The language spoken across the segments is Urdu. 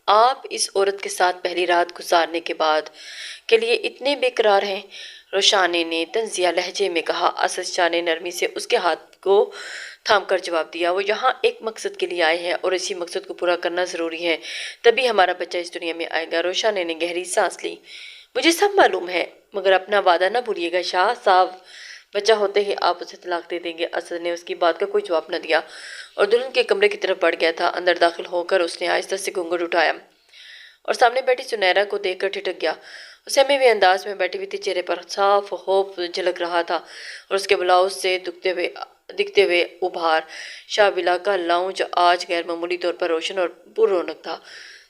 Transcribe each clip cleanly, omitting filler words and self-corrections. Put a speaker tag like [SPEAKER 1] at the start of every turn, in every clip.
[SPEAKER 1] آپ اس عورت کے ساتھ پہلی رات گزارنے کے بعد کے لیے اتنے بے قرار ہیں؟ روشانی نے طنزیہ لہجے میں کہا۔ اسد شاہ نے نرمی سے اس کے ہاتھ کو تھام کر جواب دیا۔ وہ یہاں ایک مقصد کے لیے آئے ہیں اور اسی مقصد کو پورا کرنا ضروری ہے، تبھی ہمارا بچہ اس دنیا میں آئے گا۔ روشانی نے گہری سانس لی۔ مجھے سب معلوم ہے، مگر اپنا وعدہ نہ بھولیے گا شاہ صاحب۔ بچہ ہوتے ہی آپ اسے طلاق دے دیں گے۔ اسد نے اس کی بات کا کوئی جواب نہ دیا اور دلہن کے کمرے کی طرف بڑھ گیا تھا۔ اندر داخل ہو کر اس نے آہستہ سے گھونگھٹ اٹھایا اور سامنے بیٹھی سنیرا کو دیکھ کر ٹھٹک گیا۔ اسے میں بھی انداز میں بیٹھی ہوئی تھی، چہرے پر صاف خوف جھلک رہا تھا اور اس کے بلاؤز سے دکھتے ہوئے ابھار۔ شاہ ولا کا لاؤنج آج غیر معمولی طور پر روشن اور پر رونق تھا۔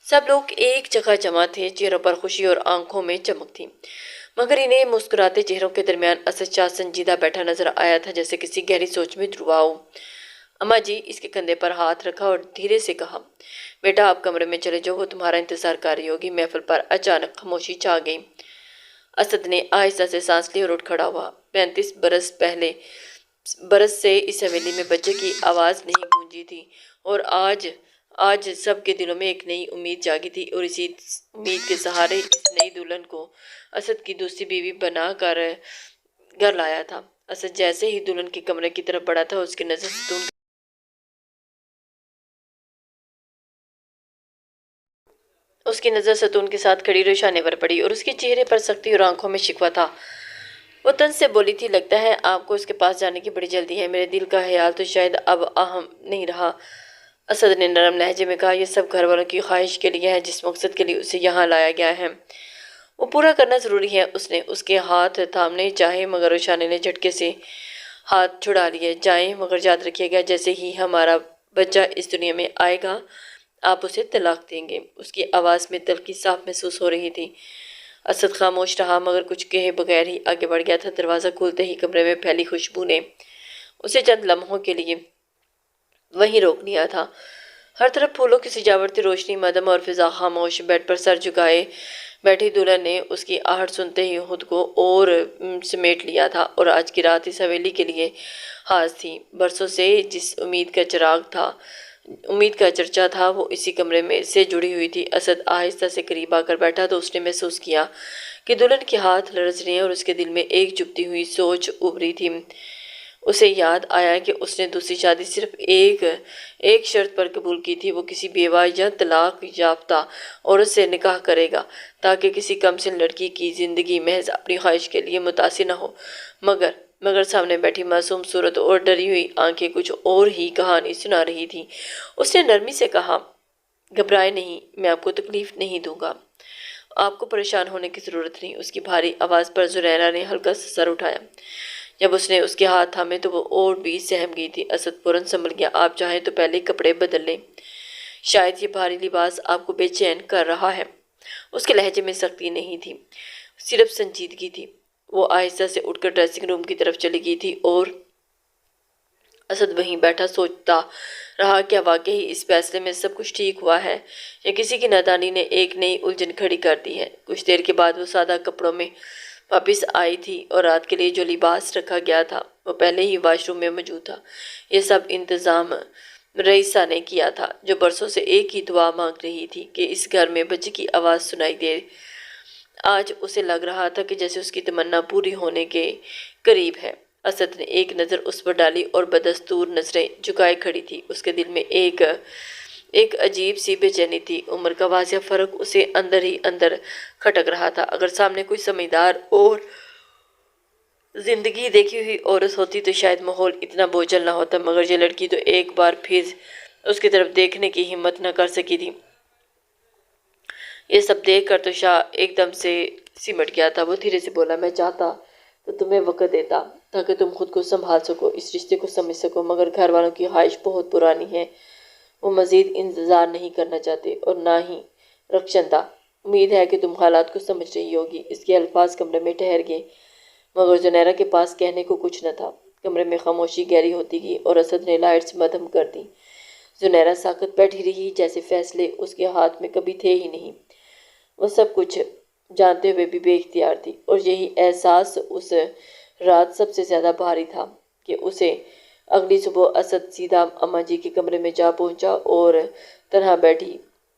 [SPEAKER 1] سب لوگ ایک جگہ جمع تھے، چہروں پر خوشی اور آنکھوں میں چمک تھی، مگر انہیں مسکراتے چہروں کے درمیان اسد شاہ سنجیدہ بیٹھا نظر آیا تھا، جیسے کسی گہری سوچ میں ڈوبا ہو۔ اماں جی اس کے کندھے پر ہاتھ رکھا اور دھیرے سے کہا، بیٹا آپ کمرے میں چلے جاؤ، وہ تمہارا انتظار کر رہی ہوگی۔ محفل پر اچانک خاموشی چھا گئی۔ اسد نے آہستہ سے سانس لی اور اٹھ کھڑا ہوا۔ 35 برس سے اس حویلی میں بچے کی آواز نہیں گونجی تھی اور آج سب کے دلوں میں ایک نئی امید جاگی تھی، اور اسی امید کے سہارے اس نئی دلہن کو اسد کی دوسری بیوی بنا کر گھر لایا تھا۔ اسد جیسے ہی دلہن کے کمرے کی طرف بڑھا تھا، اس کی نظر ستون کے ساتھ کھڑی روشانی پر پڑی اور اس کے چہرے پر سختی اور آنکھوں میں شکوہ تھا۔ وہ طنز سے بولی تھی، لگتا ہے آپ کو اس کے پاس جانے کی بڑی جلدی ہے۔ میرے دل کا خیال تو شاید اب اہم نہیں رہا۔ اسد نے نرم لہجے میں کہا، یہ سب گھر والوں کی خواہش کے لیے ہے، جس مقصد کے لیے اسے یہاں لایا گیا ہے وہ پورا کرنا ضروری ہے۔ اس نے اس کے ہاتھ تھامنے چاہے، مگر روشانی نے جھٹکے سے ہاتھ چھڑا لیے۔ جائیں، مگر یاد رکھیے گا، جیسے ہی ہمارا بچہ اس دنیا میں آئے گا آپ اسے طلاق دیں گے۔ اس کی آواز میں تلخی صاف محسوس ہو رہی تھی۔ اسد خاموش رہا، مگر کچھ کہے بغیر ہی آگے بڑھ گیا تھا۔ دروازہ کھولتے ہی کمرے میں پھیلی خوشبو نے اسے چند لمحوں کے لیے وہیں روک لیا تھا۔ ہر طرف پھولوں کی سجاوٹ تھی، روشنی مدھم اور فضا خاموش۔ بیڈ پر سر جھکائے بیٹھی دلہن نے اس کی آہٹ سنتے ہی خود کو اور سمیٹ لیا تھا، اور آج کی رات اس حویلی کے لیے خاص تھی۔ برسوں سے جس امید کا چرچا تھا وہ اسی کمرے میں سے جڑی ہوئی تھی۔ اسد آہستہ سے قریب آ کر بیٹھا تو اس نے محسوس کیا کہ دلہن کے ہاتھ لرز رہے ہیں اور اس کے دل میں ایک چبھتی ہوئی سوچ ابھری تھی۔ اسے یاد آیا کہ اس نے دوسری شادی صرف ایک شرط پر قبول کی تھی، وہ کسی بیوہ یا طلاق یافتہ عورت سے نکاح کرے گا تاکہ کسی کمسن لڑکی کی زندگی محض اپنی خواہش کے لیے متاثر نہ ہو۔ مگر سامنے بیٹھی معصوم صورت اور ڈری ہوئی آنکھیں کچھ اور ہی کہانی سنا رہی تھی۔ اس نے نرمی سے کہا، گھبرائے نہیں، میں آپ کو تکلیف نہیں دوں گا، آپ کو پریشان ہونے کی ضرورت نہیں۔ اس کی بھاری آواز پر زنیرہ نے ہلکا سا سر اٹھایا۔ جب اس نے اس کے ہاتھ تھامے تو وہ اور بھی سہم گئی تھی۔ اسد فوراً سنبھل گیا۔ آپ چاہیں تو پہلے کپڑے بدل لیں، شاید یہ بھاری لباس آپ کو بے چین کر رہا ہے۔ اس کے لہجے میں سختی نہیں تھی، صرف سنجیدگی تھی۔ وہ آہستہ سے اٹھ کر ڈریسنگ روم کی طرف چلی گئی تھی اور اسد وہیں بیٹھا سوچتا رہا، کیا واقعی اس فیصلے میں سب کچھ ٹھیک ہوا ہے یا کسی کی نادانی نے ایک نئی الجھن کھڑی کر دی ہے؟ کچھ دیر کے بعد وہ سادہ کپڑوں میں واپس آئی تھی اور رات کے لیے جو لباس رکھا گیا تھا وہ پہلے ہی واش روم میں موجود تھا۔ یہ سب انتظام رئیسہ نے کیا تھا، جو برسوں سے ایک ہی دعا مانگ رہی تھی کہ اس گھر میں بچے کی آواز سنائی دے۔ آج اسے لگ رہا تھا کہ جیسے اس کی تمنا پوری ہونے کے قریب ہے۔ اسد نے ایک نظر اس پر ڈالی اور بدستور نظریں جھکائے کھڑی تھی۔ اس کے دل میں ایک عجیب سی بے چینی تھی۔ عمر کا واضح فرق اسے اندر ہی اندر کھٹک رہا تھا۔ اگر سامنے کوئی سمجھدار اور زندگی دیکھی ہوئی عورت ہوتی تو شاید ماحول اتنا بوجھل نہ ہوتا، مگر یہ لڑکی تو ایک بار پھر اس کی طرف دیکھنے کی ہمت نہ کر سکی تھی۔ یہ سب دیکھ کر تو شاہ ایک دم سے سمٹ گیا تھا۔ وہ دھیرے سے بولا، میں چاہتا تو تمہیں وقت دیتا تاکہ تم خود کو سنبھال سکو، اس رشتے کو سمجھ سکو، مگر گھر والوں کی خواہش بہت پرانی ہے، وہ مزید انتظار نہیں کرنا چاہتے اور نہ ہی رخشندہ۔ امید ہے کہ تم حالات کو سمجھ رہی ہوگی۔ اس کے الفاظ کمرے میں ٹھہر گئے، مگر زنیرہ کے پاس کہنے کو کچھ نہ تھا۔ کمرے میں خاموشی گہری ہوتی گئی اور اسد نے لائٹس مدھم کر دی۔ زنیرہ ساکت بیٹھی رہی، جیسے فیصلے اس کے ہاتھ میں کبھی تھے ہی نہیں۔ وہ سب کچھ جانتے ہوئے بھی بے اختیار تھی، اور یہی احساس اس رات سب سے زیادہ بھاری تھا کہ اسے اگلی صبح اسد سیدھا اماں جی کے کمرے میں جا پہنچا اور تنہا بیٹھی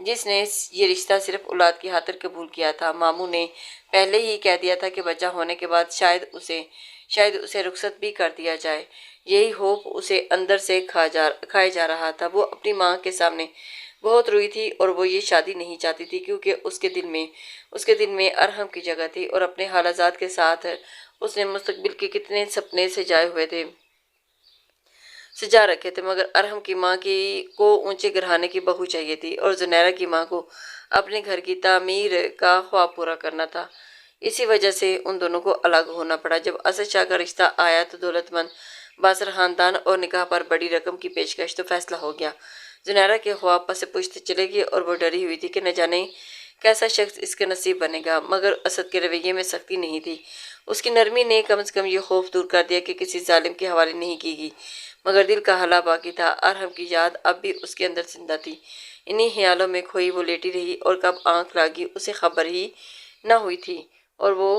[SPEAKER 1] جس نے یہ رشتہ صرف اولاد کی خاطر قبول کیا تھا۔ ماموں نے پہلے ہی کہہ دیا تھا کہ بچہ ہونے کے بعد شاید اسے رخصت بھی کر دیا جائے۔ یہی خوف اسے اندر سے کھائے جا رہا تھا۔ وہ اپنی ماں کے سامنے بہت روئی تھی اور وہ یہ شادی نہیں چاہتی تھی کیونکہ اس کے دل میں ارحم کی جگہ تھی اور اپنے حالات کے ساتھ اس نے مستقبل کے کتنے سپنے سجا رکھے تھے، مگر ارحم کی ماں کو اونچے گھرانے کی بہو چاہیے تھی اور زنیرہ کی ماں کو اپنے گھر کی تعمیر کا خواب پورا کرنا تھا۔ اسی وجہ سے ان دونوں کو الگ ہونا پڑا۔ جب اسد شاہ کا رشتہ آیا تو دولت مند باثر خاندان اور نکاح پر بڑی رقم کی پیشکش تو فیصلہ ہو گیا۔ زنیرہ کے خواب پس پشت چلے گئے اور وہ ڈری ہوئی تھی کہ نہ جانے کیسا شخص اس کا نصیب بنے گا، مگر اسد کے رویے میں سختی نہیں تھی۔ اس کی نرمی نے کم از کم یہ خوف دور کر دیا کہ کسی ظالم کے حوالے نہیں کی گئی، مگر دل کا حالہ باقی تھا۔ ارحم کی یاد اب بھی اس کے اندر زندہ تھی۔ انہی خیالوں میں کھوئی وہ لیٹی رہی اور کب آنکھ لاگی اسے خبر ہی نہ ہوئی تھی اور وہ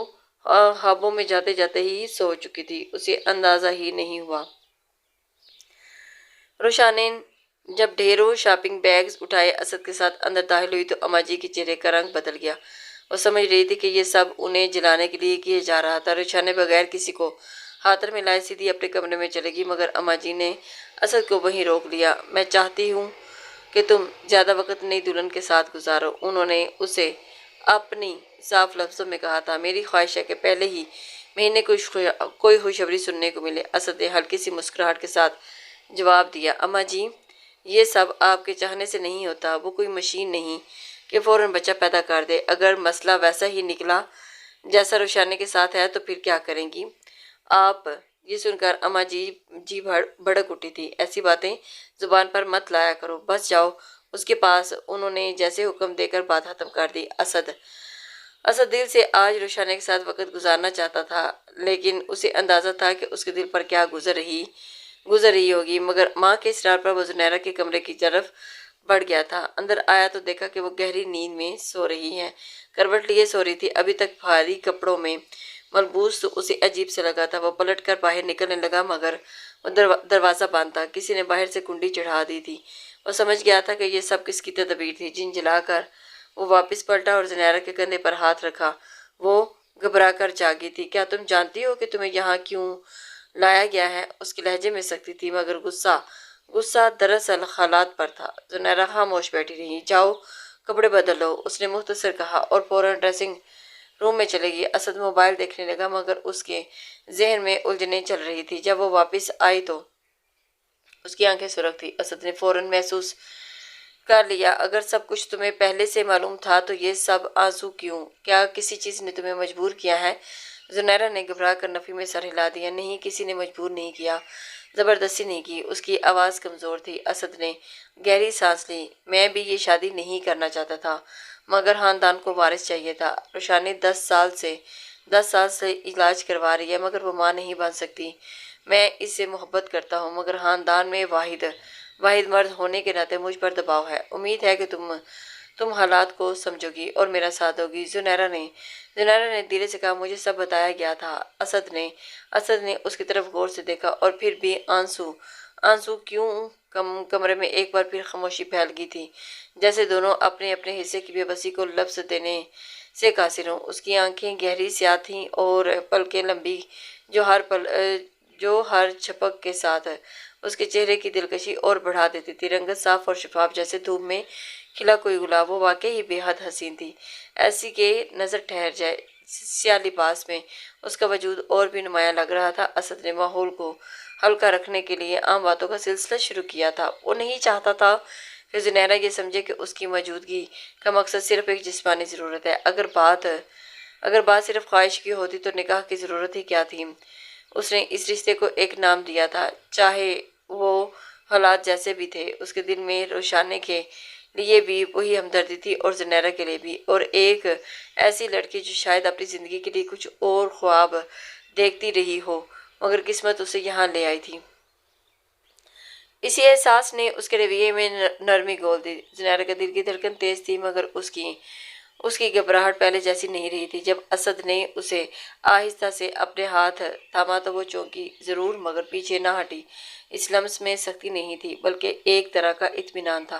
[SPEAKER 1] خوابوں میں جاتے جاتے ہی سو چکی تھی، اسے اندازہ ہی نہیں ہوا۔ روشانین جب ڈھیروں شاپنگ بیگز اٹھائے اسد کے ساتھ اندر داخل ہوئی تو اماں جی کے چہرے کا رنگ بدل گیا۔ وہ سمجھ رہی تھی کہ یہ سب انہیں جلانے کے لیے کیے جا رہا تھا۔ روشانیں بغیر کسی کو خاطر میں لائے سیدھی اپنے کمرے میں چلے گی، مگر اماں جی نے اسد کو وہیں روک لیا۔ میں چاہتی ہوں کہ تم زیادہ وقت نئی دلہن کے ساتھ گزارو، انہوں نے اسے اپنی صاف لفظوں میں کہا تھا۔ میری خواہش ہے کہ پہلے ہی مہینے کوئی خوشخبری سننے کو ملے، اسد نے ہلکی سی مسکراہٹ کے ساتھ جواب دیا۔ اماں جی، یہ سب آپ کے چاہنے سے نہیں ہوتا، وہ کوئی مشین نہیں کہ فوراً بچہ پیدا کر دے۔ اگر مسئلہ ویسا ہی نکلا جیسا روشانی کے ساتھ ہے تو پھر کیا کریں گی آپ؟ یہ سن کر اماں جی بھڑک اٹھی تھی۔ ایسی باتیں زبان پر مت لایا کرو، بس جاؤ اس کے پاس، انہوں نے جیسے حکم دے کر بات ختم کر دی۔ اسد دل سے آج روشانی کے ساتھ وقت گزارنا چاہتا تھا، لیکن اسے اندازہ تھا کہ اس کے دل پر کیا گزر رہی ہوگی، مگر ماں کے اصرار پر وہ زنیرہ کے کمرے کی طرف بڑھ گیا تھا۔ اندر آیا تو دیکھا کہ وہ گہری نیند میں سو رہی ہے، کروٹ لیے سو رہی تھی۔ ابھی تک بھاری کپڑوں میں ملبوس تو اسے عجیب سے لگا تھا۔ وہ پلٹ کر باہر نکلنے لگا مگر وہ دروازہ بند تھا، کسی نے باہر سے کنڈی چڑھا دی تھی۔ وہ سمجھ گیا تھا کہ یہ سب کس کی تدبیر تھی۔ جھنجھلا کر وہ واپس پلٹا اور زنیرہ کے کندھے پر ہاتھ رکھا۔ وہ گھبرا کر جاگی تھی۔ کیا تم جانتی ہو کہ تمہیں یہاں کیوں لایا گیا ہے؟ اس کے لہجے میں سختی تھی مگر غصہ دراصل حالات پر تھا۔ زنیرہ خاموش بیٹھی رہی۔ جاؤ کپڑے بدل لو، اس نے مختصر کہا اور فوراً ڈریسنگ روم میں چلے گئی۔ اسد موبائل دیکھنے لگا مگر اس کے ذہن میں الجھنیں چل رہی تھی۔ جب وہ واپس آئی تو اس کی آنکھیں سرخ تھیں۔ اسد نے فوراً محسوس کر لیا، اگر سب کچھ تمہیں پہلے سے معلوم تھا تو یہ سب آنسو کیوں؟ کیا کسی چیز نے تمہیں مجبور کیا ہے؟ زنیرہ نے گھبرا کر نفی میں سر ہلا دیا۔ نہیں، کسی نے مجبور نہیں کیا، زبردستی نہیں کی۔ اس کی آواز کمزور تھی۔ اسد نے گہری سانس لی۔ میں بھی یہ شادی نہیں کرنا چاہتا تھا مگر خاندان کو وارث چاہیے تھا۔ روشانی 10 سال سے علاج کروا رہی ہے مگر وہ ماں نہیں بن سکتی۔ میں اس سے محبت کرتا ہوں مگر خاندان میں واحد مرد ہونے کے ناطے مجھ پر دباؤ ہے۔ امید ہے کہ تم حالات کو سمجھو گی اور میرا ساتھ دوگی۔ زنیرہ نے دھیرے سے کہا، مجھے سب بتایا گیا تھا۔ اسد نے اس کی طرف غور سے دیکھا اور پھر بھی آنسو کیوں؟ کمرے میں ایک بار پھر خاموشی پھیل گئی تھی، جیسے دونوں اپنے حصے کی بے بسی کو لفظ دینے سے قاصر ہوں۔ اس کی آنکھیں گہری سیاہ تھیں اور پلکیں لمبی جو ہر جھپک کے ساتھ اس کے چہرے کی دلکشی اور بڑھا دیتی تھی۔ رنگت صاف اور شفاف جیسے دھوپ میں کھلا کوئی گلاب۔ وہ واقعی بے حد حسین تھی، ایسی کہ نظر ٹھہر جائے۔ سیاہ لباس میں اس کا وجود اور بھی نمایاں لگ رہا تھا۔ اسد نے ماحول کو ہلکا رکھنے کے لیے عام باتوں کا سلسلہ شروع کیا تھا۔ وہ نہیں چاہتا تھا کہ زنیرہ یہ سمجھے کہ اس کی موجودگی کا مقصد صرف ایک جسمانی ضرورت ہے۔ اگر بات صرف خواہش کی ہوتی تو نکاح کی ضرورت ہی کیا تھی؟ اس نے اس رشتے کو ایک نام دیا تھا، چاہے وہ حالات جیسے بھی تھے۔ اس کے دل میں روشانی کے لیے بھی وہی ہمدردی تھی اور زنیرہ کے لیے بھی، اور ایک ایسی لڑکی جو شاید اپنی زندگی کے لیے کچھ اور خواب دیکھتی رہی ہو مگر قسمت اسے یہاں لے آئی تھی۔ اسی احساس نے اس کے رویے میں نرمی گھول دی۔ زنیرہ کا دل کی دھڑکن تیز تھی مگر اس کی گھبراہٹ پہلے جیسی نہیں رہی تھی۔ جب اسد نے اسے آہستہ سے اپنے ہاتھ تھاما تو وہ چونکی ضرور مگر پیچھے نہ ہٹی۔ اس لمس میں سختی نہیں تھی بلکہ ایک طرح کا اطمینان تھا،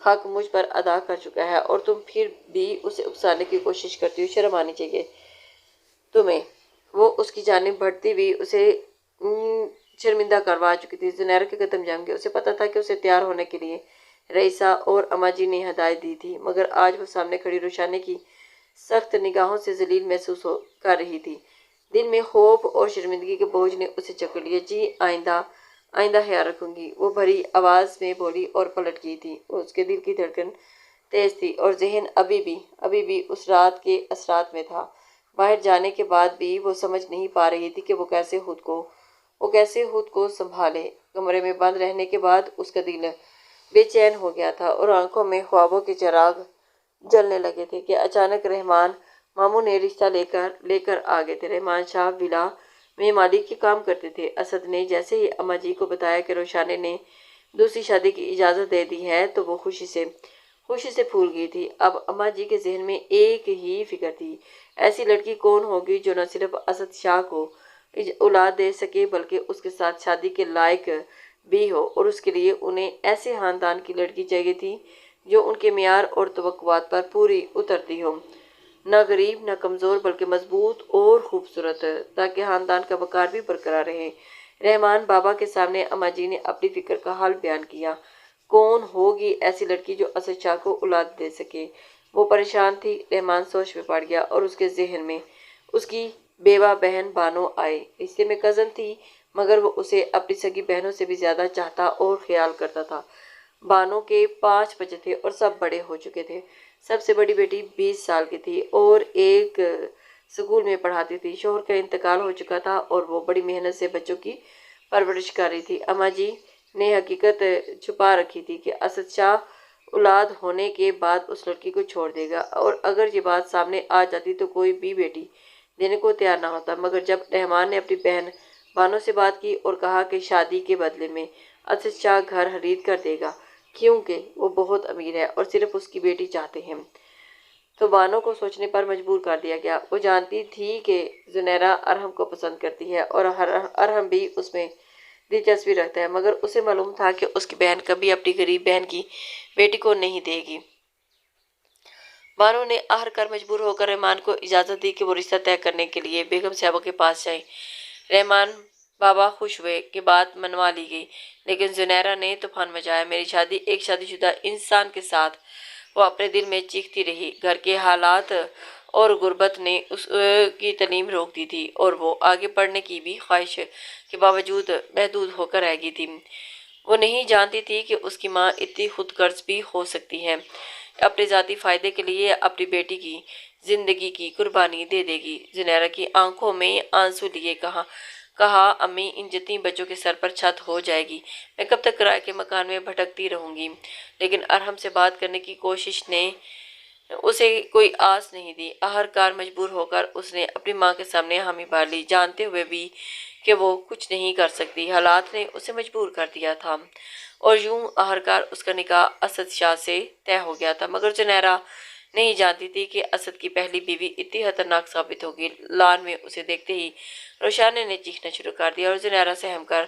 [SPEAKER 1] حق مجھ پر ادا کر چکا ہے اور تم پھر بھی اسے اکسانے کی کوشش کرتی ہو، شرم آنی چاہیے تمہیں۔ وہ اس کی جانب بڑھتی ہوئی اسے شرمندہ کروا چکی تھی۔ زنیرہ کے قدم جم گئے، اسے پتا تھا کہ اسے تیار ہونے کے لیے رئیسہ اور اما جی نے ہدایت دی تھی، مگر آج وہ سامنے کھڑی روشانی کی سخت نگاہوں سے ذلیل محسوس کر رہی تھی۔ دل میں خوف اور شرمندگی کے بوجھ نے اسے جکڑ لیا۔ جی آئندہ خیال رکھوں گی، وہ بھری آواز میں بولی اور پلٹ گئی تھی۔ اس کے دل کی دھڑکن تیز تھی اور ذہن ابھی بھی اس رات کے اثرات میں تھا۔ باہر جانے کے بعد بھی وہ سمجھ نہیں پا رہی تھی کہ وہ کیسے خود کو سنبھالے۔ کمرے میں بند رہنے کے بعد اس کا دل بے چین ہو گیا تھا اور آنکھوں میں خوابوں کے چراغ جلنے لگے تھے کہ اچانک رحمان ماموں نے رشتہ لے کر آ گئے تھے۔ رحمان شاہ ولا میں مالک کے کام کرتے تھے۔ اسد نے جیسے ہی اما جی کو بتایا کہ روشانی نے دوسری شادی کی اجازت دے دی ہے تو وہ خوشی سے پھول گئی تھی۔ اب اما جی کے ذہن میں ایک ہی فکر تھی، ایسی لڑکی کون ہوگی جو نہ صرف اسد شاہ کو اولاد دے سکے بلکہ اس کے ساتھ شادی کے لائق بھی ہو، اور اس کے لیے انہیں ایسے خاندان کی لڑکی چاہیے تھی جو ان کے معیار اور توقعات پر پوری اترتی ہو، نہ غریب نہ کمزور بلکہ مضبوط اور خوبصورت، تاکہ خاندان کا وقار بھی برقرار رہے۔ رحمان بابا کے سامنے اما جی نے اپنی فکر کا حال بیان کیا۔ کون ہوگی ایسی لڑکی جو اسد شاہ کو اولاد دے سکے؟ وہ پریشان تھی۔ رحمان سوچ میں پڑ گیا اور اس کے ذہن میں اس کی بیوہ بہن بانو آئی۔ رشتے میں کزن تھی مگر وہ اسے اپنی سگی بہنوں سے بھی زیادہ چاہتا اور خیال کرتا تھا۔ بانو کے 5 بچے تھے اور سب بڑے ہو چکے تھے۔ سب سے بڑی بیٹی 20 سال کی تھی اور ایک اسکول میں پڑھاتی تھی۔ شوہر کا انتقال ہو چکا تھا اور وہ بڑی محنت سے بچوں کی پرورش کر رہی تھی۔ اما جی نے حقیقت چھپا رکھی تھی کہ اسد شاہ اولاد ہونے کے بعد اس لڑکی کو چھوڑ دے گا، اور اگر یہ بات سامنے آ جاتی تو کوئی بھی بیٹی دینے کو تیار نہ ہوتا۔ مگر جب رحمان نے اپنی بہن بانو سے بات کی اور کہا کہ شادی کے بدلے میں اسد شاہ گھر خرید کر دے گا کیونکہ وہ بہت امیر ہے اور صرف اس کی بیٹی چاہتے ہیں، تو بانو کو سوچنے پر مجبور کر دیا گیا۔ وہ جانتی تھی کہ زنیرہ ارحم کو پسند کرتی ہے اور ارحم بھی اس میں دلچسپی رکھتا ہے، مگر اسے معلوم تھا کہ اس کی بہن کبھی اپنی غریب بہن کی بیٹی کو نہیں دے گی۔ بانو نے آخر مجبور ہو کر رحمان کو اجازت دی کہ وہ رشتہ طے کرنے کے لیے بیگم صاحبہ کے پاس جائے۔ رحمان بابا خوش ہوئے کہ بات منوا لی گئی، لیکن زنیرہ نے طوفان مچایا۔ میری شادی ایک شادی شدہ انسان کے ساتھ، وہ اپنے دل میں چیختی رہی۔ گھر کے حالات اور غربت نے اس کی تعلیم روک دی تھی اور وہ آگے پڑھنے کی بھی خواہش کے باوجود محدود ہو کر رہ گئی تھی۔ وہ نہیں جانتی تھی کہ اس کی ماں اتنی خود غرض بھی ہو سکتی ہے، اپنے ذاتی فائدے کے لیے اپنی بیٹی کی زندگی کی قربانی دے دے گی۔ زنیرہ کی آنکھوں میں آنسو لیے کہا امی، ان یتیم بچوں کے سر پر چھت ہو جائے گی، میں کب تک کرائے کے مکان میں بھٹکتی رہوں گی؟ لیکن ارحم سے بات کرنے کی کوشش نے اسے کوئی آس نہیں دی۔ آخرکار مجبور ہو کر اس نے اپنی ماں کے سامنے حامی بھر لی، جانتے ہوئے بھی کہ وہ کچھ نہیں کر سکتی، حالات نے اسے مجبور کر دیا تھا، اور یوں آخرکار اس کا نکاح اسد شاہ سے طے ہو گیا تھا۔ مگر زنیرہ نہیں جانتی تھی کہ اسد کی پہلی بیوی اتنی خطرناک ثابت ہوگی۔ لان میں اسے دیکھتے ہی روشانی نے چیخنا شروع کر دیا اور زنیرہ سہم کر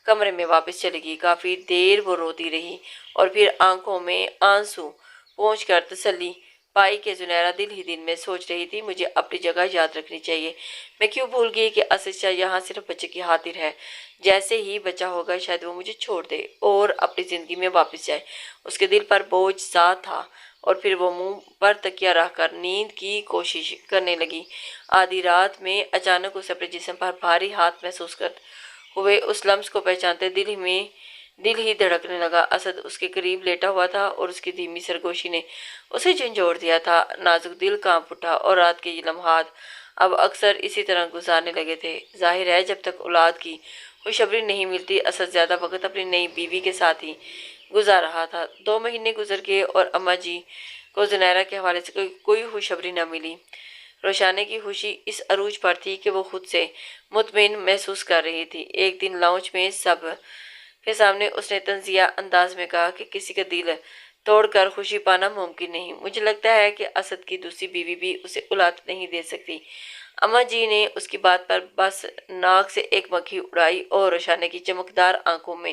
[SPEAKER 1] کمرے میں واپس چلی گئی۔ کافی دیر وہ روتی رہی اور پھر آنکھوں میں آنسو پونچھ کر تسلی پائی کہ زنیرہ دل ہی دل میں سوچ رہی تھی، مجھے اپنی جگہ یاد رکھنی چاہیے، میں کیوں بھول گئی کہ اسد شاہ یہاں صرف بچے کی خاطر ہے، جیسے ہی بچہ ہوگا شاید وہ مجھے چھوڑ دے اور اپنی زندگی میں واپس جائے۔ اس کے دل پر بوجھ سا تھا اور پھر وہ منہ پر تکیہ رکھ کر نیند کی کوشش کرنے لگی۔ آدھی رات میں اچانک اسے اپنے جسم پر بھاری ہاتھ محسوس ہوئے، اس لمس کو پہچانتے دل ہی دھڑکنے لگا۔ اسد اس کے قریب لیٹا ہوا تھا اور اس کی دھیمی سرگوشی نے اسے جھنجھوڑ دیا تھا۔ نازک دل کانپ اٹھا اور رات کے یہ لمحات اب اکثر اسی طرح گزارنے لگے تھے۔ ظاہر ہے جب تک اولاد کی خوشخبری نہیں ملتی اسد زیادہ وقت اپنی نئی بیوی کے ساتھ ہی گزار رہا تھا۔ 2 مہینے گزر گئے اور اما جی کو زنیرہ کے حوالے سے کوئی خوشخبری نہ ملی۔ روشانی کی خوشی اس عروج پر تھی کہ وہ خود سے مطمئن محسوس کر رہی تھی۔ ایک دن لاؤنج میں سب کے سامنے اس نے طنزیہ انداز میں کہا کہ کسی کا دل توڑ کر خوشی پانا ممکن نہیں، مجھے لگتا ہے کہ اسد کی دوسری بیوی بھی اسے اولاد نہیں دے سکتی۔ اما جی نے اس کی بات پر بس ناک سے ایک مکھی اڑائی اور روشانی کی چمکدار آنکھوں میں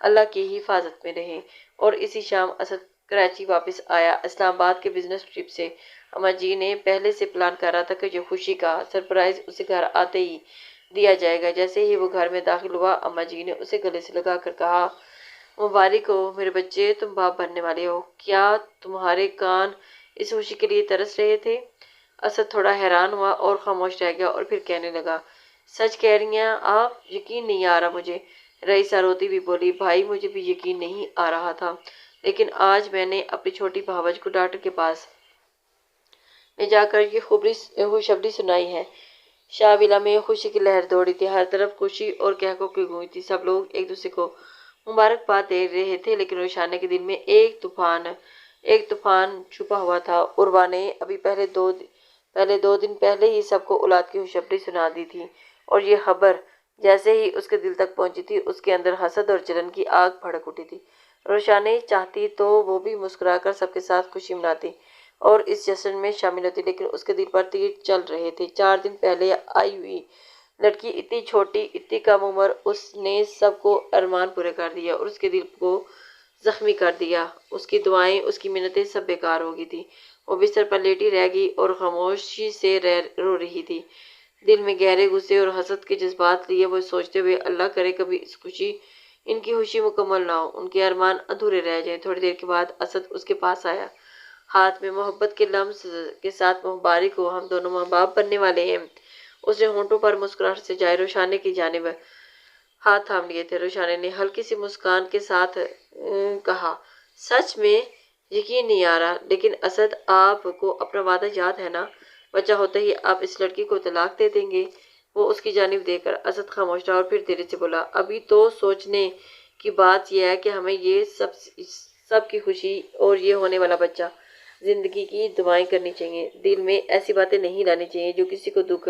[SPEAKER 1] اللہ کی حفاظت میں رہے۔ اور اسی شام اسد کراچی واپس آیا۔ اسلام آباد کے بزنس ٹرپ سے اماں جی نے پہلے سے پلان کرا تھا کہ جو خوشی کا سرپرائز اسے گھر آتے ہی دیا جائے گا۔ جیسے ہی وہ گھر میں داخل ہوا، اماں جی نے اسے گلے سے لگا کر کہا، مبارک ہو میرے بچے، تم باپ بننے والے ہو۔ کیا تمہارے کان اس خوشی کے لیے ترس رہے تھے؟ اسد تھوڑا حیران ہوا اور خاموش رہ گیا اور پھر کہنے لگا، سچ کہہ رہی ہیں آپ؟ یقین نہیں آ رہا مجھے۔ رئیسہ روتی بھی بولی، بھائی مجھے بھی یقین نہیں آ رہا تھا، لیکن آج میں نے اپنی چھوٹی بھاوج کو ڈاکٹر کے پاس میں جا کر یہ خوشخبری سنائی ہے۔ شاہ ولا میں خوشی کی لہر دوڑی تھی، ہر طرف خوشی اور کہکوں کی گونج تھی۔ سب لوگ ایک دوسرے کو مبارکباد دے رہے تھے، لیکن روشانے کے دل میں ایک طوفان چھپا ہوا تھا۔ عروہ نے ابھی پہلے 2 دن پہلے ہی سب کو اولاد کی خوشخبری سنا دی تھی، اور یہ خبر جیسے ہی اس کے دل تک پہنچی تھی، اس کے اندر حسد اور جلن کی آگ بھڑک اٹھی تھی۔ روشانے چاہتی تو وہ بھی مسکرا کر سب کے ساتھ خوشی مناتی اور اس جشن میں شامل ہوتی، لیکن اس کے دل پر تیر چل رہے تھے۔ 4 دن پہلے آئی ہوئی لڑکی، اتنی چھوٹی، اتنی کم عمر، اس نے سب کو ارمان پورے کر دیا اور اس کے دل کو زخمی کر دیا۔ اس کی دعائیں، اس کی منتیں سب بیکار ہو گئی تھی۔ وہ بستر پر لیٹی رہ گئی اور خاموشی سے رو رہی تھی، دل میں گہرے غصے اور حسد کے جذبات لیے، وہ سوچتے ہوئے، اللہ کرے کبھی ان کی خوشی مکمل نہ ہو، ان کے ارمان ادھورے رہ جائیں۔ تھوڑی دیر کے بعد اسد اس کے پاس آیا، ہاتھ میں محبت کے لمس کے ساتھ، مبارک ہو، ہم دونوں ماں باپ بننے والے ہیں۔ اس نے ہونٹوں پر مسکراہٹ سے جائے روشانے کی جانب ہاتھ تھام لیے تھے۔ روشانے نے ہلکی سی مسکان کے ساتھ کہا، سچ میں یقین نہیں آ رہا، لیکن اسد آپ کو اپنا وعدہ یاد ہے نا؟ بچہ ہوتے ہی آپ اس لڑکی کو طلاق دے دیں گے؟ وہ اس کی جانب دیکھ کر اسد خاموش رہا اور پھر دھیرے سے بولا، ابھی تو سوچنے کی بات یہ ہے کہ ہمیں یہ سب کی خوشی اور یہ ہونے والا بچہ زندگی کی دعائیں کرنی چاہیے، دل میں ایسی باتیں نہیں لانی چاہیے جو کسی کو دکھ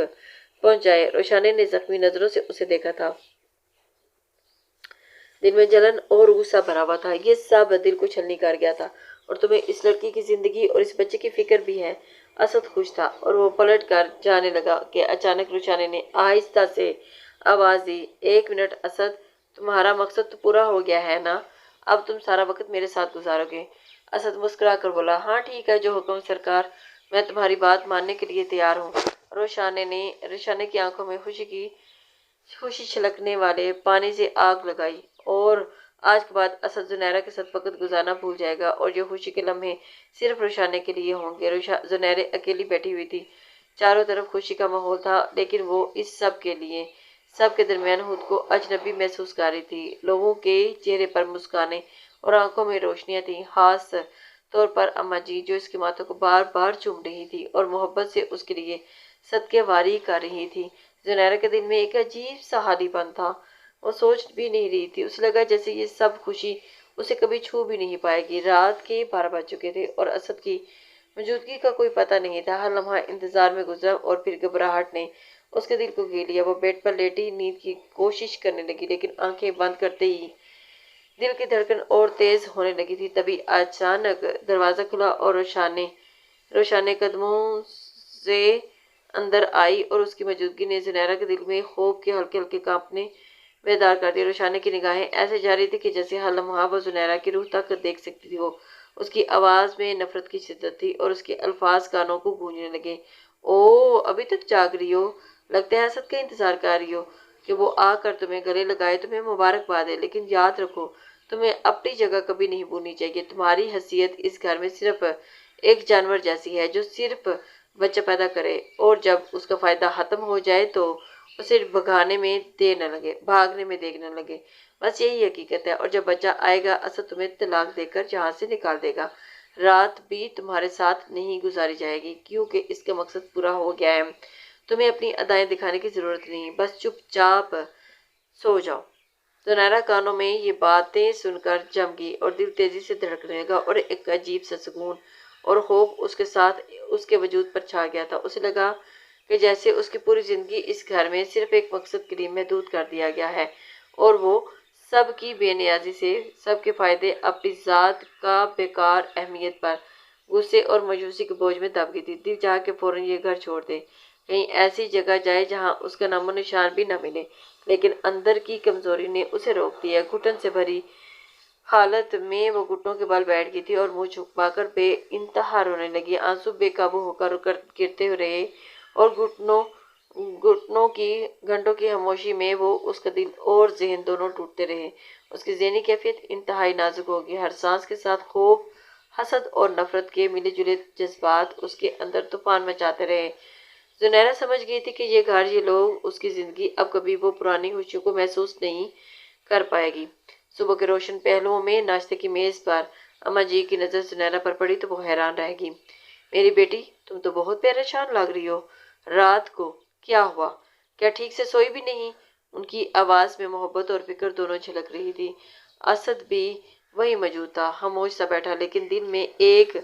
[SPEAKER 1] پہنچ جائے۔ روشانے نے زخمی نظروں سے اسے دیکھا تھا، دل میں جلن اور غصہ بھرا ہوا تھا۔ یہ سب دل کو چھلنی کر گیا تھا، اور تمہیں اس لڑکی کی زندگی اور اس بچے کی فکر بھی ہے۔ اسد خوش تھا اور وہ پلٹ کر جانے لگا کہ اچانک روشانے نے آہستہ سے آواز دی، 1 منٹ اسد، تمہارا مقصد تو پورا ہو گیا ہے نا؟ اب تم سارا وقت میرے ساتھ گزارو گے؟ اسد مسکرا کر بولا، ہاں ٹھیک ہے، جو حکم سرکار، میں تمہاری بات ماننے کے لیے تیار ہوں۔ روشانے کی آنکھوں میں خوشی چھلکنے والے پانی سے آگ لگائی، اور آج کے بعد اسد زنیرہ کے ساتھ وقت گزارنا بھول جائے گا، اور یہ خوشی کے لمحے صرف روشانے کے لیے ہوں گے۔ زنیرہ اکیلی بیٹھی ہوئی تھی، چاروں طرف خوشی کا ماحول تھا، لیکن وہ اس سب کے درمیان خود کو اجنبی محسوس کر رہی تھی۔ لوگوں کے چہرے پر مسکانیں اور آنکھوں میں روشنیاں تھیں، خاص طور پر اماں جی، جو اس کے ماتھے کو بار بار چوم رہی تھی اور محبت سے اس کے لیے صدقے واری کر رہی تھی۔ زنیرہ کے دل میں ایک عجیب سا حالی پن تھا، وہ سوچ بھی نہیں رہی تھی، اسے لگا جیسے یہ سب خوشی اسے کبھی چھو بھی نہیں پائے گی۔ رات کے 12 بج چکے تھے اور اسد کی موجودگی کا کوئی پتہ نہیں تھا۔ ہر لمحہ انتظار میں گزرا اور پھر گھبراہٹ نے اس کے دل کو گھیر لیا۔ وہ بیڈ پر لیٹی نیند کی کوشش کرنے لگی، لیکن آنکھیں بند کرتے ہی دل کی دھڑکن اور تیز ہونے لگی تھی۔ تبھی اچانک دروازہ کھلا اور روشانے قدموں سے اندر آئی، اور اس کی موجودگی نے زنیرہ کے دل میں خوف کے ہلکے ہلکے کانپنے بیدار کر دیا۔ روشانے کی نگاہیں ایسے جاری تھی کہ جیسے ہر لمحہ وہ زنیرہ کی روح تک دیکھ سکتی تھی۔ وہ اس کی آواز میں نفرت کی شدت تھی اور اس کے الفاظ کانوں کو گونجنے لگے، اوہ ابھی تک جاگ رہی ہو، لگتا ہے اسد کا انتظار کر رہی ہو کہ وہ آ کر تمہیں گلے لگائے، تمہیں مبارکباد ہے، لیکن یاد رکھو، تمہیں اپنی جگہ کبھی نہیں بھولنی چاہیے۔ تمہاری حیثیت اس گھر میں صرف ایک جانور جیسی ہے جو صرف بچہ پیدا کرے، اور جب اس کا فائدہ ختم ہو جائے تو اسے بھاگنے میں دیر نہ لگے۔ بس یہی حقیقت ہے، اور جب بچہ آئے گا اسد تمہیں طلاق دے کر یہاں سے نکال دے گا، رات بھی تمہارے ساتھ نہیں گزاری جائے گی، کیونکہ اس کا مقصد پورا ہو گیا ہے۔ تمہیں اپنی ادائیں دکھانے کی ضرورت نہیں، بس چپ چاپ سو جاؤ۔ زنیرہ کانوں میں یہ باتیں سن کر جم گئی اور دل تیزی سے دھڑکنے لگا، اور ایک عجیب سا سکون اور خوف اس کے ساتھ اس کے وجود پر چھا گیا تھا۔ اسے لگا کہ جیسے اس کی پوری زندگی اس گھر میں صرف ایک مقصد کے لیے محدود کر دیا گیا ہے، اور وہ سب کی بے نیازی سے، سب کے فائدے، اپنی ذات کا بیکار اہمیت پر غصے اور مایوسی کے بوجھ میں دب گئی تھی۔ دل چاہا کہ فوراً یہ گھر چھوڑ دے، کہیں ایسی جگہ جائے جہاں اس کا نام و نشان بھی نہ ملے، لیکن اندر کی کمزوری نے اسے روک دیا۔ گھٹن سے بھری حالت میں وہ گھٹنوں کے بل بیٹھ گئی تھی اور منہ چھپا کر بے انتہا رونے لگی۔ آنسو بے قابو ہو کر گرتے رہے اور گھٹنوں کی گھنٹوں کی خاموشی میں وہ اس کا دل اور ذہن دونوں ٹوٹتے رہے۔ اس کی ذہنی کیفیت انتہائی نازک ہو گئی۔ ہر سانس کے ساتھ خوف، حسد اور نفرت کے ملے جلے جذبات اس کے اندر طوفان مچاتے رہے۔ زنیرہ سمجھ گئی تھی کہ یہ گھر، یہ لوگ، اس کی زندگی اب کبھی وہ پرانی خوشیوں کو محسوس نہیں کر پائے گی۔ صبح کے روشن پہلوؤں میں ناشتے کی میز پر اماں جی کی نظر زنیرہ پر پڑی تو وہ حیران رہ گئی۔ میری بیٹی، تم تو بہت پریشان لگ رہی ہو۔ رات کو کیا ہوا؟ کیا ٹھیک سے سوئی بھی نہیں؟ ان کی آواز میں محبت اور فکر دونوں جھلک رہی تھی۔ اسد بھی وہیں موجود تھا، خاموش سا بیٹھا، لیکن دل میں ایک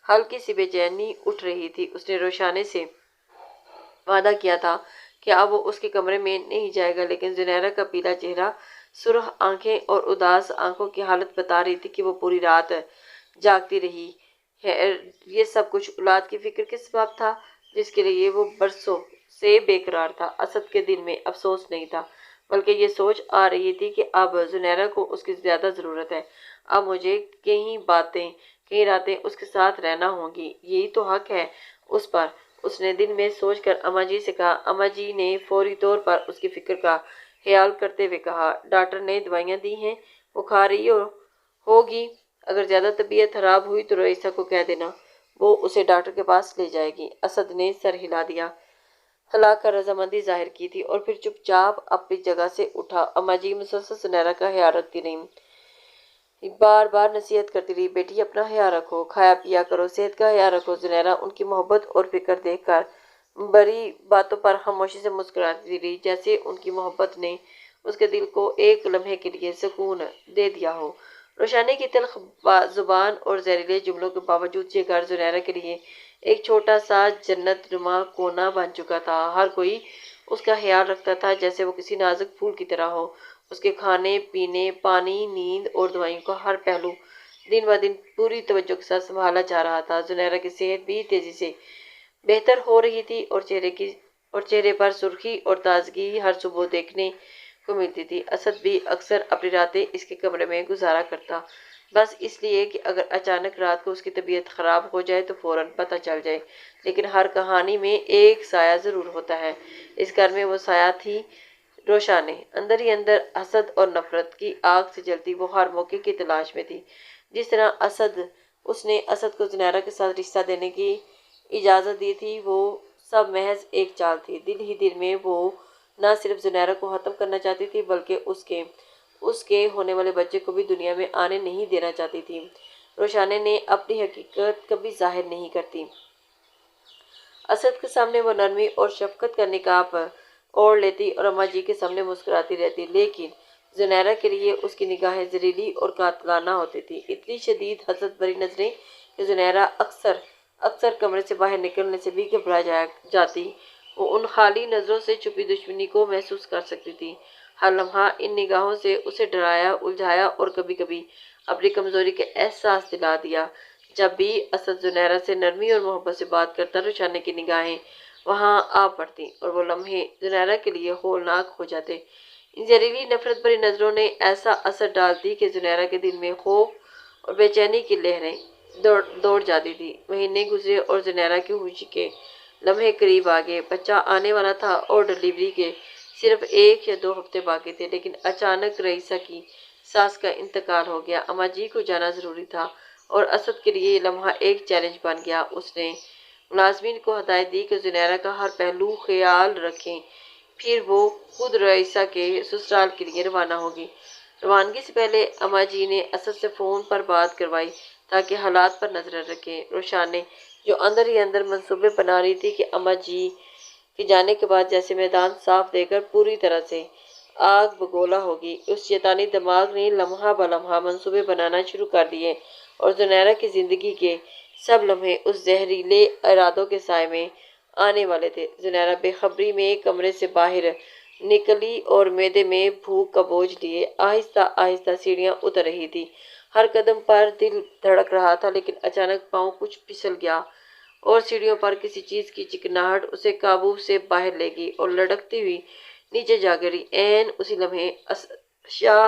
[SPEAKER 1] ہلکی سی بے چینی اٹھ رہی تھی۔ اس نے روشانے سے وعدہ کیا تھا کہ اب وہ اس کے کمرے میں نہیں جائے گا، لیکن زنیرہ کا پیلا چہرہ، سرخ آنکھیں اور اداس آنکھوں کی حالت بتا رہی تھی کہ وہ پوری رات جاگتی رہی ہے۔ یہ سب کچھ اولاد کی فکر کے سبب تھا جس کے لیے وہ برسوں سے بے قرار تھا۔ اسد کے دل میں افسوس نہیں تھا، بلکہ یہ سوچ آ رہی تھی کہ اب زنیرہ کو اس کی زیادہ ضرورت ہے۔ اب مجھے کئی راتیں اس کے ساتھ رہنا ہوں گی، یہی تو حق ہے اس پر۔ اس نے دل میں سوچ کر اماں جی سے کہا۔ اماں جی نے فوری طور پر اس کی فکر کا خیال کرتے ہوئے کہا، ڈاکٹر نے دوائیاں دی ہیں، وہ کھا رہی ہوگی۔ اگر زیادہ طبیعت خراب ہوئی تو رئیسہ کو کہہ دینا، وہ اسے ڈاکٹر کے پاس لے جائے گی۔ اسد نے سر ہلا کر رضامندی ظاہر کی تھی اور پھر چپ چاپ اپنی جگہ سے اٹھا۔ اماں جی مسلسل زنیرہ کا خیال رکھتی رہیں، بار بار نصیحت کرتی رہی، بیٹی اپنا خیال رکھو، کھایا پیا کرو، صحت کا خیال رکھو۔ زنیرہ ان کی محبت اور فکر دیکھ کر بڑی باتوں پر خاموشی سے مسکراتی رہی، جیسے ان کی محبت نے اس کے دل کو ایک لمحے کے لیے سکون دے دیا ہو۔ روشانے کی تلخ زبان اور زہریلے جملوں کے باوجود یہ گھر زنیرہ کے لیے ایک چھوٹا سا جنت نما کونا بن چکا تھا۔ ہر کوئی اس کا خیال رکھتا تھا جیسے وہ کسی نازک پھول کی طرح ہو۔ اس کے کھانے پینے، پانی، نیند اور دوائیوں کا ہر پہلو دن بہ دن پوری توجہ کے ساتھ سنبھالا جا رہا تھا۔ زنیرہ کی صحت بھی تیزی سے بہتر ہو رہی تھی اور چہرے پر سرخی اور تازگی ہر صبح دیکھنے کو ملتی تھی۔ اسد بھی اکثر اپنی راتیں اس کے کمرے میں گزارا کرتا، بس اس لیے کہ اگر اچانک رات کو اس کی طبیعت خراب ہو جائے تو فوراً پتہ چل جائے۔ لیکن ہر کہانی میں ایک سایہ ضرور ہوتا ہے۔ اس گھر میں وہ سایہ تھی روشانے۔ اندر ہی اندر حسد اور نفرت کی آگ سے جلتی وہ ہر موقع کی تلاش میں تھی۔ جس طرح اس نے اسد کو زنیرہ کے ساتھ رشتہ دینے کی اجازت دی تھی، وہ سب محض ایک چال تھی۔ دل ہی دل میں وہ نہ صرف زنیرہ کو ختم کرنا چاہتی تھی بلکہ اس کے ہونے والے بچے کو بھی دنیا میں آنے نہیں دینا چاہتی تھی۔ روشانے نے اپنی حقیقت کبھی ظاہر نہیں کرتی۔ اسد کے سامنے وہ نرمی اور شفقت کا نقاب اوڑھ لیتی اور اماں جی کے سامنے مسکراتی رہتی، لیکن زنیرہ کے لیے اس کی نگاہیں زہریلی اور قاتلانہ ہوتی تھیں۔ اتنی شدید حسد بھری نظریں کہ زنیرہ اکثر کمرے سے باہر نکلنے سے بھی گھبرا جاتی۔ وہ ان خالی نظروں سے چھپی دشمنی کو محسوس کر سکتی تھی۔ ہر لمحہ ان نگاہوں سے اسے ڈرایا، الجھایا اور کبھی کبھی اپنی کمزوری کا احساس دلا دیا۔ جب بھی اسد زنیرہ سے نرمی اور محبت سے بات کرتا، روشانے کی نگاہیں وہاں آ پڑتی اور وہ لمحے زنیرہ کے لیے ہولناک ہو جاتے۔ ان زہریلی نفرت بھری نظروں نے ایسا اثر ڈال دی کہ زنیرہ کے دل میں خوف اور بے چینی کی لہریں دوڑ جاتی تھی۔ مہینے گزرے اور زنیرہ کی خوشی کے لمحے قریب آ گئے۔ بچہ آنے والا تھا اور ڈلیوری کے صرف 1 یا 2 ہفتے باقی تھے، لیکن اچانک رئیسہ کی ساس کا انتقال ہو گیا۔ اماں جی کو جانا ضروری تھا اور اسد کے لیے یہ لمحہ ایک چیلنج بن گیا۔ اس نے ملازمین کو ہدایت دی کہ زنیرہ کا ہر پہلو خیال رکھیں، پھر وہ خود رئیسہ کے سسرال کے لیے روانہ ہوگی۔ روانگی سے پہلے اماں جی نے اسد سے فون پر بات کروائی تاکہ حالات پر نظر رکھیں۔ روشانے جو اندر ہی اندر منصوبے بنا رہی تھی کہ اماں جی کے جانے کے بعد جیسے میدان صاف دے کر پوری طرح سے آگ بگولا ہوگی، اس شیطانی دماغ نے لمحہ بہ لمحہ منصوبے بنانا شروع کر دیے اور زنیرہ کی زندگی کے سب لمحے اس زہریلے ارادوں کے سائے میں آنے والے تھے۔ زنیرہ بے خبری میں کمرے سے باہر نکلی اور معدے میں بھوک کا بوجھ لیے آہستہ آہستہ سیڑھیاں اتر رہی تھی۔ ہر قدم پر دل دھڑک رہا تھا، لیکن اچانک پاؤں کچھ پھسل گیا اور سیڑھیوں پر کسی چیز کی چکناہٹ اسے قابو سے باہر لے گئی اور لڑکتی ہوئی نیچے جا گری۔ عین اسی لمحے شاہ